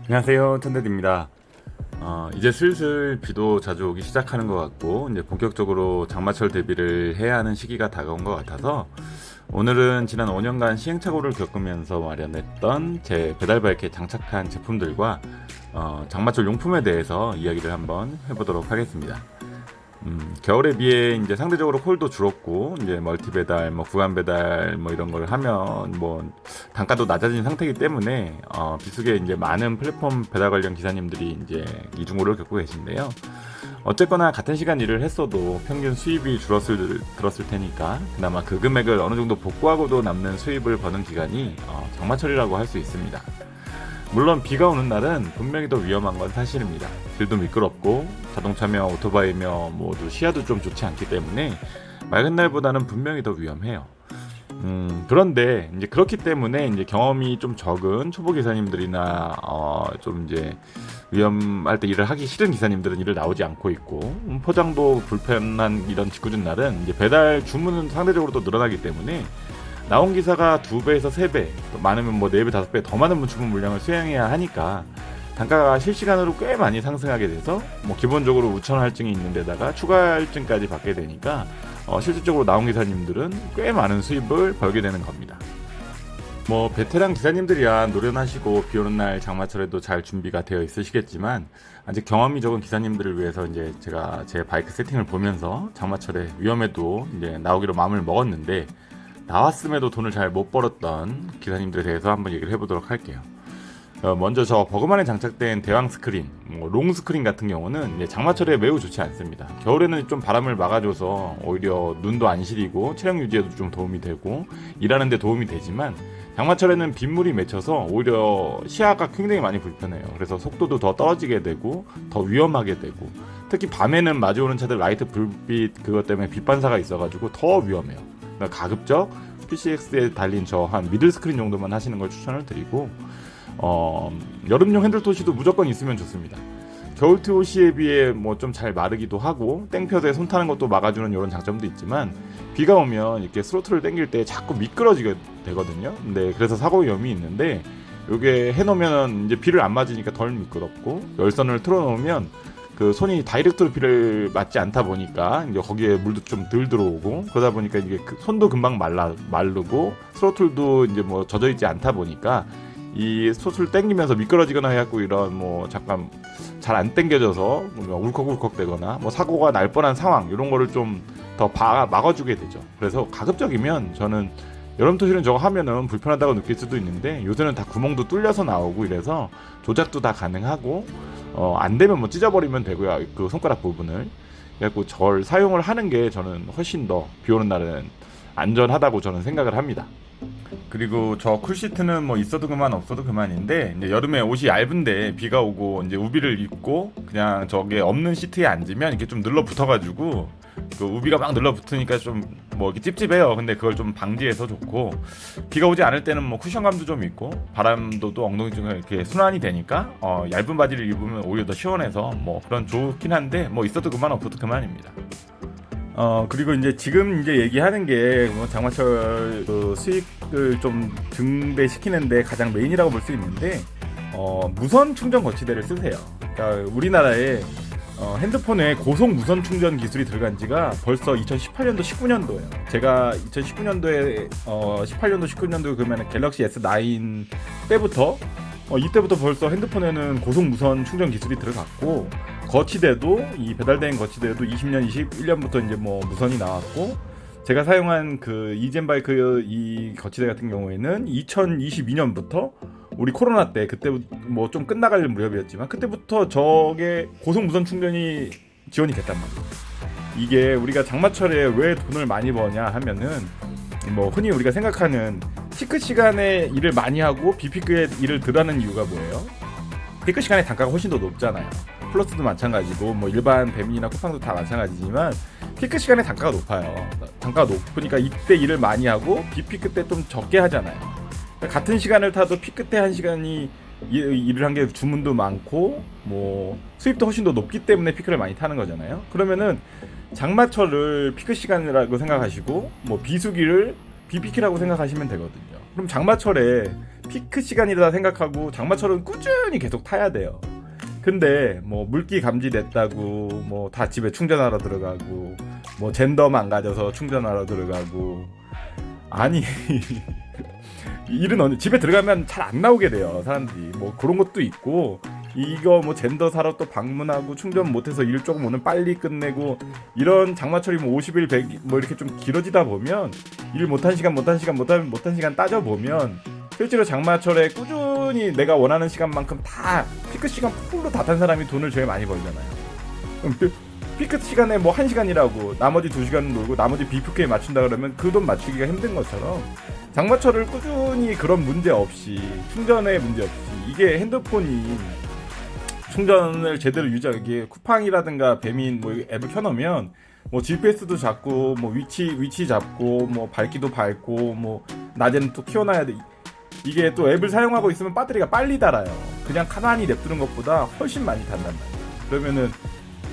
안녕하세요, 텐데드입니다. 이제 슬슬 비도 자주 오기 시작하는 것 같고 이제 본격적으로 장마철 대비를 해야 하는 시기가 다가온 것 같아서 오늘은 지난 5년간 시행착오를 겪으면서 마련했던 제 배달바이크에 장착한 제품들과 장마철 용품에 대해서 이야기를 한번 해보도록 하겠습니다. 겨울에 비해 이제 상대적으로 콜도 줄었고 이제 멀티 배달, 뭐 구간 배달 뭐 이런 걸 하면 뭐 단가도 낮아진 상태이기 때문에 비수기에 이제 많은 플랫폼 배달 관련 기사님들이 이제 이중고를 겪고 계신데요. 어쨌거나 같은 시간 일을 했어도 평균 수입이 들었을 테니까 그나마 그 금액을 어느 정도 복구하고도 남는 수입을 버는 기간이 장마철이라고 할 수 있습니다. 물론 비가 오는 날은 분명히 더 위험한 건 사실입니다. 길도 미끄럽고 자동차며 오토바이며 모두 시야도 좀 좋지 않기 때문에 맑은 날보다는 분명히 더 위험해요. 그런데 이제 그렇기 때문에 이제 경험이 좀 적은 초보 기사님들이나 좀 이제 위험할 때 일을 하기 싫은 기사님들은 일을 나오지 않고 있고 포장도 불편한 이런 직구준 날은 이제 배달 주문은 상대적으로 또 늘어나기 때문에 나온 기사가 2배에서 3배, 많으면 뭐 4배, 5배 더 많은 주문 물량을 수행해야 하니까 단가가 실시간으로 꽤 많이 상승하게 돼서 뭐 기본적으로 우천 할증이 있는 데다가 추가 할증까지 받게 되니까 실질적으로 나온 기사님들은 꽤 많은 수입을 벌게 되는 겁니다. 뭐 베테랑 기사님들이야 노련하시고 비오는 날 장마철에도 잘 준비가 되어 있으시겠지만 아직 경험이 적은 기사님들을 위해서 이제 제가 제 바이크 세팅을 보면서 장마철에 위험해도 이제 나오기로 마음을 먹었는데 나왔음에도 돈을 잘 못 벌었던 기사님들에 대해서 한번 얘기를 해보도록 할게요. 먼저 저 버그만에 장착된 대왕 스크린, 롱 스크린 같은 경우는 이제 장마철에 매우 좋지 않습니다. 겨울에는 좀 바람을 막아줘서 오히려 눈도 안 시리고 체력 유지에도 좀 도움이 되고 일하는데 도움이 되지만 장마철에는 빗물이 맺혀서 오히려 시야가 굉장히 많이 불편해요. 그래서 속도도 더 떨어지게 되고 더 위험하게 되고 특히 밤에는 마주오는 차들 라이트 불빛 그것 때문에 빛 반사가 있어가지고 더 위험해요. 가급적 PCX에 달린 저 한 미들 스크린 정도만 하시는 걸 추천을 드리고 여름용 핸들 토시도 무조건 있으면 좋습니다. 겨울 TOC에 비해 뭐 좀 잘 마르기도 하고 땡볕에 손 타는 것도 막아주는 이런 장점도 있지만 비가 오면 이렇게 스로틀을 당길 때 자꾸 미끄러지게 되거든요. 근데 그래서 사고 위험이 있는데 요게 해놓으면 이제 비를 안 맞으니까 덜 미끄럽고 열선을 틀어놓으면 그 손이 다이렉트로 비를 맞지 않다 보니까 이제 거기에 물도 좀 덜 들어오고 그러다 보니까 이게 손도 금방 마르고 스로틀도 이제 뭐 젖어 있지 않다 보니까 이 스로틀 당기면서 미끄러지거나 해갖고 이런 뭐 잠깐 잘 안 당겨져서 울컥울컥 되거나 뭐 사고가 날 뻔한 상황 이런 거를 좀 더 막아주게 되죠. 그래서 가급적이면 저는 여름 토시는 저거 하면은 불편하다고 느낄 수도 있는데 요새는 다 구멍도 뚫려서 나오고 이래서 조작도 다 가능하고 안 되면 뭐 찢어버리면 되고요. 그 손가락 부분을. 그래갖고 저를 사용을 하는 게 저는 훨씬 더 비 오는 날은 안전하다고 저는 생각을 합니다. 그리고 저 쿨시트는 뭐 있어도 그만 없어도 그만인데 이제 여름에 옷이 얇은데 비가 오고 이제 우비를 입고 그냥 저게 없는 시트에 앉으면 이렇게 좀 늘러붙어가지고 그 우비가 막 늘러붙으니까 좀 뭐 이렇게 찝찝해요. 근데 그걸 좀 방지해서 좋고 비가 오지 않을 때는 뭐 쿠션감도 좀 있고 바람도 또 엉덩이 쪽에 이렇게 순환이 되니까 얇은 바지를 입으면 오히려 더 시원해서 뭐 그런 좋긴 한데 뭐 있어도 그만 없어도 그만입니다. 그리고 이제 지금 이제 얘기하는 게 뭐 장마철 그 수익을 좀 증대시키는데 가장 메인이라고 볼 수 있는데 무선 충전 거치대를 쓰세요. 그러니까 우리나라에 핸드폰에 고속 무선 충전 기술이 들어간 지가 벌써 2018년도 19년도예요. 제가 2019년도에 18년도 19년도 그러면 갤럭시 S9 때부터 이때부터 벌써 핸드폰에는 고속 무선 충전 기술이 들어갔고 거치대도 이 배달된 거치대도 20년, 21년부터 이제 뭐 무선이 나왔고 제가 사용한 그 이젠 바이크 이 거치대 같은 경우에는 2022년부터 우리 코로나 때 그때 뭐 좀 끝나갈 무렵이었지만 그때부터 저게 고속 무선 충전이 지원이 됐단 말이에요. 이게 우리가 장마철에 왜 돈을 많이 버냐 하면은 뭐 흔히 우리가 생각하는 피크 시간에 일을 많이 하고 비피크에 일을 덜 하는 이유가 뭐예요? 피크 시간에 단가가 훨씬 더 높잖아요. 플러스도 마찬가지고 뭐 일반 배민이나 쿠팡도 다 마찬가지지만 피크 시간에 단가가 높아요. 단가가 높으니까 이때 일을 많이 하고 비피크 때 좀 적게 하잖아요. 그러니까 같은 시간을 타도 피크 때 한 시간이 일을 한 게 주문도 많고 뭐 수입도 훨씬 더 높기 때문에 피크를 많이 타는 거잖아요. 그러면은 장마철을 피크 시간이라고 생각하시고 뭐 비수기를 비피크라고 생각하시면 되거든요. 그럼 장마철에 피크 시간이다 생각하고 장마철은 꾸준히 계속 타야 돼요. 근데 뭐 물기 감지됐다고 뭐 다 집에 충전하러 들어가고 뭐 젠더 망가져서 충전하러 들어가고 아니 일은 언제 집에 들어가면 잘 안 나오게 돼요 사람들이. 뭐 그런 것도 있고 이거 뭐 젠더 사러 또 방문하고 충전 못해서 일 조금 오늘 빨리 끝내고 이런 장마철이 뭐 50일 100일 뭐 이렇게 좀 길어지다 보면 일 못한 시간 못한 시간 따져 보면 실제로 장마철에 꾸준히 내가 원하는 시간만큼 다 피크 시간 풀로 다 탄 사람이 돈을 제일 많이 벌잖아요. 그럼 피크 시간에 뭐 1시간이라고 나머지 2시간은 놀고 나머지 비프크에 맞춘다 그러면 그 돈 맞추기가 힘든 것처럼 장마철을 꾸준히 그런 문제 없이 충전에 문제 없이 이게 핸드폰이 충전을 제대로 유지하기 쿠팡이라든가 배민 뭐 앱을 켜놓으면 뭐 GPS도 잡고 뭐 위치 잡고 뭐 밝기도 밝고 뭐 낮에는 또 키워놔야 돼. 이게 또 앱을 사용하고 있으면 배터리가 빨리 닳아요. 그냥 가만히 냅두는 것보다 훨씬 많이 닳단 말이에요. 그러면은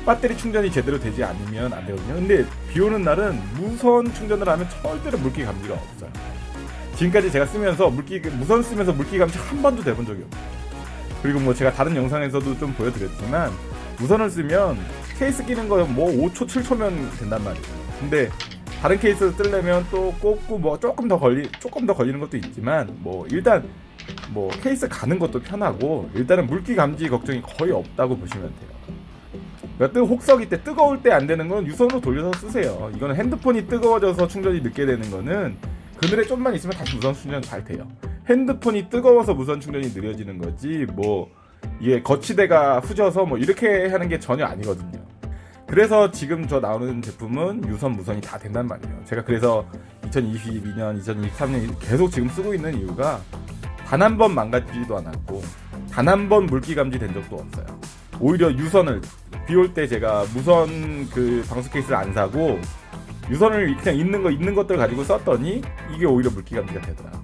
배터리 충전이 제대로 되지 않으면 안 되거든요. 근데 비 오는 날은 무선 충전을 하면 절대로 물기 감지가 없어요. 지금까지 제가 쓰면서 무선 쓰면서 물기 감지 한 번도 돼본 적이 없어요. 그리고 뭐 제가 다른 영상에서도 좀 보여드렸지만 무선을 쓰면 케이스 끼는 거 뭐 5초 7초면 된단 말이에요. 근데 다른 케이스를 쓰려면 또 꽂고 뭐 조금 더 걸리는 것도 있지만 뭐 일단 뭐 케이스 가는 것도 편하고 일단은 물기 감지 걱정이 거의 없다고 보시면 돼요. 그러니까 혹석이 때 뜨거울 때 안 되는 건 유선으로 돌려서 쓰세요. 이거는 핸드폰이 뜨거워져서 충전이 늦게 되는 거는 그늘에 좀만 있으면 다시 무선 충전 잘 돼요. 핸드폰이 뜨거워서 무선 충전이 느려지는 거지 뭐 이게 거치대가 후져서 뭐 이렇게 하는 게 전혀 아니거든요. 그래서 지금 저 나오는 제품은 유선 무선이 다 된단 말이에요. 제가 그래서 2022년 2023년 계속 지금 쓰고 있는 이유가 단 한 번 망가지지도 않았고 단 한 번 물기 감지 된 적도 없어요. 오히려 유선을 비 올 때 제가 무선 그 방수 케이스를 안 사고 유선을 그냥 있는 것들 가지고 썼더니 이게 오히려 물기 감지가 되더라고요.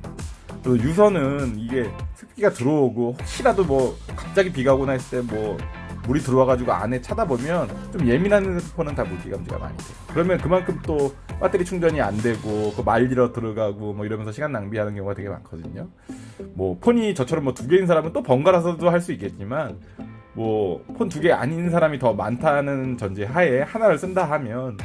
또 유선은 이게 습기가 들어오고 혹시라도 뭐 갑자기 비가 오거나 했을 때 뭐 물이 들어와가지고 안에 찾아보면 좀 예민한 핸드폰은 다 물기 감지가 많이 돼요. 그러면 그만큼 또 배터리 충전이 안 되고 그 말리러 들어가고 뭐 이러면서 시간 낭비하는 경우가 되게 많거든요. 뭐 폰이 저처럼 뭐 2개인 사람은 또 번갈아서도 할 수 있겠지만 뭐 폰 2개 아닌 사람이 더 많다는 전제 하에 하나를 쓴다 하면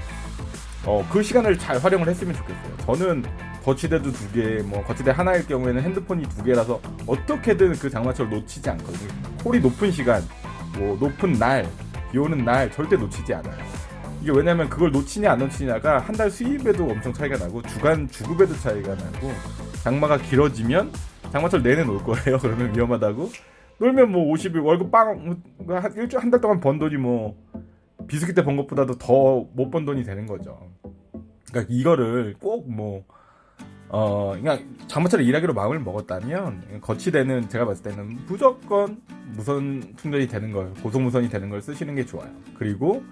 그 시간을 잘 활용을 했으면 좋겠어요. 저는 거치대도 2개, 뭐 거치대 하나일 경우에는 핸드폰이 2개라서 어떻게든 그 장마철 놓치지 않거든요. 콜이 높은 시간, 뭐 높은 날, 비 오는 날 절대 놓치지 않아요. 이게 왜냐면 그걸 놓치냐 안 놓치냐가 한 달 수입에도 엄청 차이가 나고 주간 주급에도 차이가 나고 장마가 길어지면 장마철 내내 놀 거예요. 그러면 위험하다고 놀면 뭐 50일 월급 한 달 동안 번 돈이 뭐 비수기 때 번 것보다도 더 못 번 돈이 되는 거죠. 그러니까 이거를 꼭 뭐 그냥 장마철에 일하기로 마음을 먹었다면 거치대는 제가 봤을 때는 무조건 무선 충전이 되는 걸, 고속무선이 되는 걸 쓰시는 게 좋아요. 그리고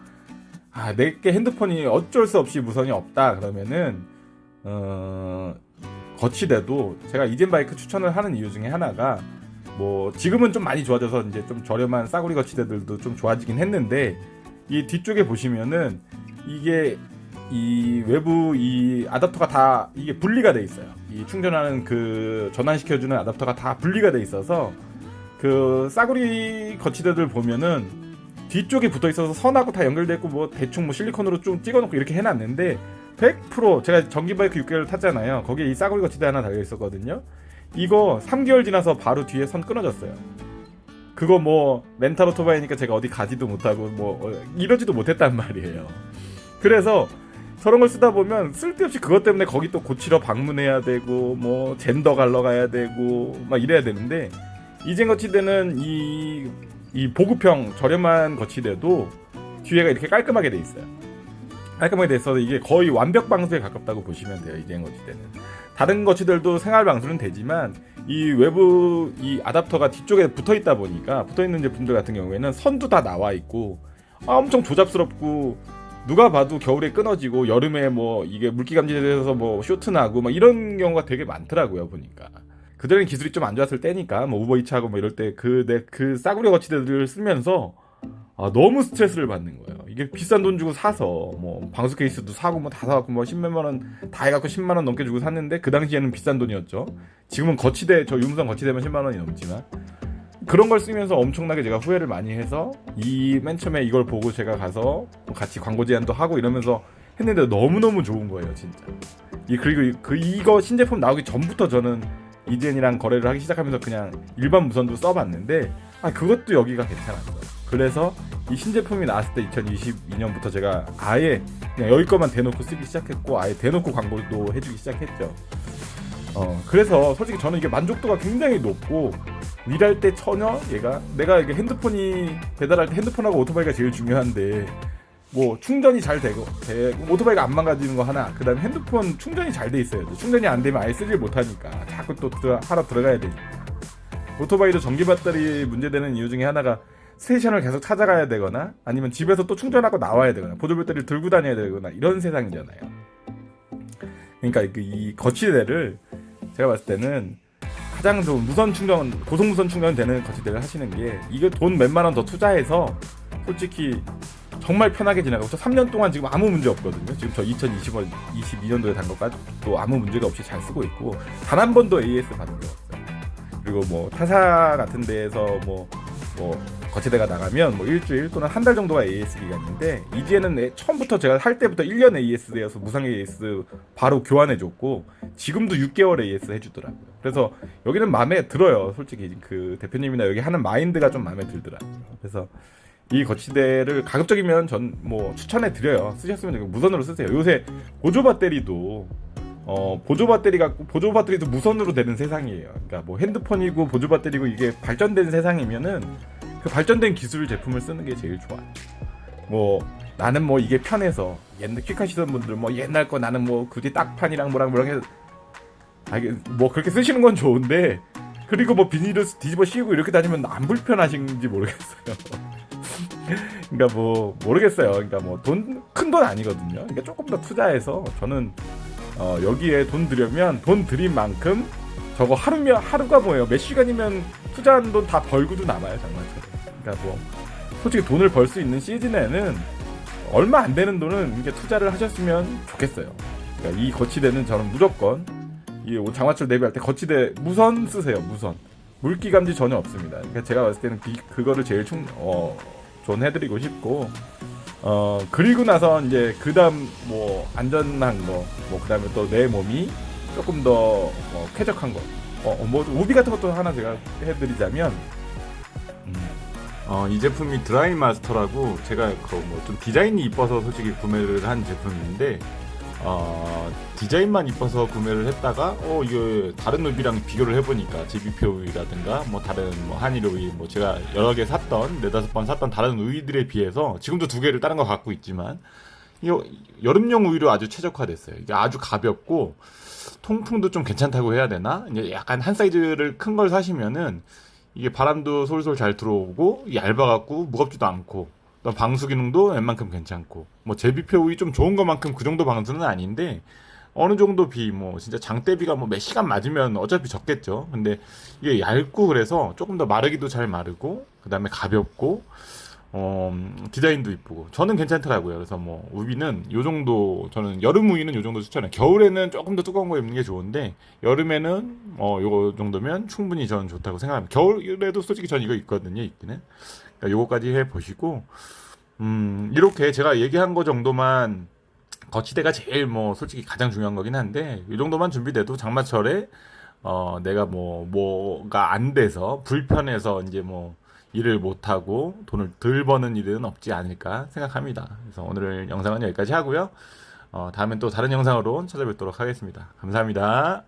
내게 핸드폰이 어쩔 수 없이 무선이 없다 그러면은 거치대도 제가 이젠바이크 추천을 하는 이유 중에 하나가 뭐 지금은 좀 많이 좋아져서 이제 좀 저렴한 싸구리 거치대들도 좀 좋아지긴 했는데 이 뒤쪽에 보시면은 이게 이 외부 이 아답터가 다 이게 분리가 돼 있어요. 이 충전하는 그 전환시켜주는 아답터가 다 분리가 돼 있어서 그 싸구리 거치대들 보면은 뒤쪽에 붙어 있어서 선하고 다 연결돼 있고 뭐 대충 뭐 실리콘으로 좀 찍어놓고 이렇게 해놨는데 100% 제가 전기바이크 6개월 탔잖아요. 거기에 이 싸구리 거치대 하나 달려 있었거든요. 이거 3개월 지나서 바로 뒤에 선 끊어졌어요. 그거 뭐 렌탈 오토바이니까 제가 어디 가지도 못하고 뭐 이러지도 못했단 말이에요. 그래서 저런 걸 쓰다 보면 쓸데없이 그것 때문에 거기 또 고치러 방문해야 되고 뭐 젠더 갈러 가야 되고 막 이래야 되는데 이젠 거치대는 이 보급형 저렴한 거치대도 뒤에가 이렇게 깔끔하게 돼 있어요. 깔끔하게 돼 있어서 이게 거의 완벽 방수에 가깝다고 보시면 돼요. 이젠 거치대는. 다른 거치들도 생활 방수는 되지만 이 외부 이 아답터가 뒤쪽에 붙어 있다 보니까 붙어 있는 제품들 같은 경우에는 선도 다 나와 있고 엄청 조잡스럽고 누가 봐도 겨울에 끊어지고 여름에 뭐 이게 물기 감지돼서 뭐 쇼트 나고 막 이런 경우가 되게 많더라고요 보니까. 그들은 기술이 좀 안 좋았을 때니까 뭐 우버이츠하고 뭐 이럴 때 그 싸구려 거치대들을 쓰면서 너무 스트레스를 받는 거예요. 이게 비싼 돈 주고 사서 뭐 방수 케이스도 사고 뭐 다 사갖고 뭐 10몇만 원 다 해갖고 10만 원 넘게 주고 샀는데 그 당시에는 비싼 돈이었죠. 지금은 거치대 저 유무선 거치대면 10만 원이 넘지만 그런 걸 쓰면서 엄청나게 제가 후회를 많이 해서 이 맨 처음에 이걸 보고 제가 가서 같이 광고 제안도 하고 이러면서 했는데 너무너무 좋은 거예요, 진짜. 그리고 이거 신제품 나오기 전부터 저는 이젠이랑 거래를 하기 시작하면서 그냥 일반 무선도 써봤는데 그것도 여기가 괜찮았어요. 그래서 이 신제품이 나왔을 때 2022년부터 제가 아예 그냥 여기 거만 대놓고 쓰기 시작했고 아예 대놓고 광고도 해주기 시작했죠. 그래서 솔직히 저는 이게 만족도가 굉장히 높고 일할 때 전혀 내가 이게 핸드폰이 배달할 때 핸드폰하고 오토바이가 제일 중요한데 뭐 충전이 잘 되고 오토바이가 안 망가지는 거 하나, 그다음에 핸드폰 충전이 잘 돼 있어야 돼. 충전이 안 되면 아예 쓰질 못하니까 자꾸 또 하러 들어가야 되니까. 오토바이도 전기 배터리 문제되는 이유 중에 하나가 스테이션을 계속 찾아가야 되거나 아니면 집에서 또 충전하고 나와야 되거나 보조 배터리를 들고 다녀야 되거나 이런 세상이잖아요. 그러니까 이 거치대를 제가 봤을 때는 가장 좋은 무선 충전, 고속 무선 충전 되는 거치대를 하시는 게 이거 돈 몇만 원 더 투자해서 솔직히 정말 편하게 지나가고 저 3년 동안 지금 아무 문제 없거든요. 지금 저 2022년도에 단 것까지 또 아무 문제가 없이 잘 쓰고 있고 단 한 번도 AS 받은 적 없어요. 그리고 뭐 타사 같은 데에서 뭐 거치대가 나가면 뭐 일주일 또는 한 달 정도가 AS 기간인데 이제는 처음부터 제가 할 때부터 1년 AS 되어서 무상 AS 바로 교환해줬고 지금도 6개월 AS 해주더라고요. 그래서 여기는 마음에 들어요. 솔직히 그 대표님이나 여기 하는 마인드가 좀 마음에 들더라고요. 그래서 이 거치대를 가급적이면 전 뭐 추천해 드려요. 쓰셨으면 무선으로 쓰세요. 요새 보조 배터리도 보조 배터리도 무선으로 되는 세상이에요. 그러니까 뭐 핸드폰이고 보조 배터리고 이게 발전된 세상이면은 그 발전된 기술 제품을 쓰는 게 제일 좋아요. 뭐 나는 뭐 이게 편해서 옛날 퀵하시던 분들 뭐 옛날 거 나는 뭐 굳이 딱판이랑 뭐랑 해서 뭐 그렇게 쓰시는 건 좋은데 그리고 뭐 비닐을 뒤집어 씌우고 이렇게 다니면 안 불편하신지 모르겠어요. 그러니까 뭐 모르겠어요. 그러니까 뭐 큰 돈 아니거든요. 그러니까 조금 더 투자해서 저는 여기에 돈 들인 만큼 저거 하루가 뭐예요? 몇 시간이면 투자한 돈 다 벌고도 남아요, 장난처럼. 그러니까 뭐 솔직히 돈을 벌 수 있는 시즌에는 얼마 안 되는 돈은 이렇게 투자를 하셨으면 좋겠어요. 그러니까 이 거치대는 저는 무조건 이 장마철 대비할 때 거치대 무선 쓰세요. 무선 물기 감지 전혀 없습니다. 그러니까 제가 봤을 때는 그거를 제일 조언해드리고 싶고 그리고 나서 이제 그다음 뭐 안전한 거 뭐 그다음에 또 내 몸이 조금 더 쾌적한 거 뭐 우비 같은 것도 하나 제가 해드리자면 이 제품이 드라이 마스터라고 제가 뭐 좀 디자인이 이뻐서 솔직히 구매를 한 제품인데 디자인만 이뻐서 구매를 했다가 이거 다른 우비랑 비교를 해보니까 GBP 우비라든가 뭐 다른 뭐 한일 우비 뭐 제가 여러 개 샀던 4-5번 샀던 다른 우비들에 비해서 지금도 2개를 다른 거 갖고 있지만 이거 여름용 우비로 아주 최적화됐어요. 이게 아주 가볍고 통풍도 좀 괜찮다고 해야 되나? 이제 약간 한 사이즈를 큰 걸 사시면은 이게 바람도 솔솔 잘 들어오고 얇아갖고 무겁지도 않고 방수 기능도 웬만큼 괜찮고 뭐 제비표 우위 좀 좋은 것만큼 그 정도 방수는 아닌데 어느 정도 뭐 진짜 장대비가 뭐 몇 시간 맞으면 어차피 적겠죠. 근데 이게 얇고 그래서 조금 더 마르기도 잘 마르고 그 다음에 가볍고 디자인도 이쁘고 저는 괜찮더라고요. 그래서 뭐 우비는 요 정도 저는 여름 우위는 요 정도 추천해요. 겨울에는 조금 더 두꺼운 거 입는 게 좋은데 여름에는 요 정도면 충분히 저는 좋다고 생각합니다. 겨울에도 솔직히 전 이거 입거든요. 입기는. 그러니까 요거까지 해보시고 이렇게 제가 얘기한 거 정도만 거치대가 제일 뭐 솔직히 가장 중요한 거긴 한데 이 정도만 준비돼도 장마철에 내가 뭐가 안 돼서 불편해서 이제 뭐 일을 못하고 돈을 덜 버는 일은 없지 않을까 생각합니다. 그래서 오늘 영상은 여기까지 하고요. 다음엔 또 다른 영상으로 찾아뵙도록 하겠습니다. 감사합니다.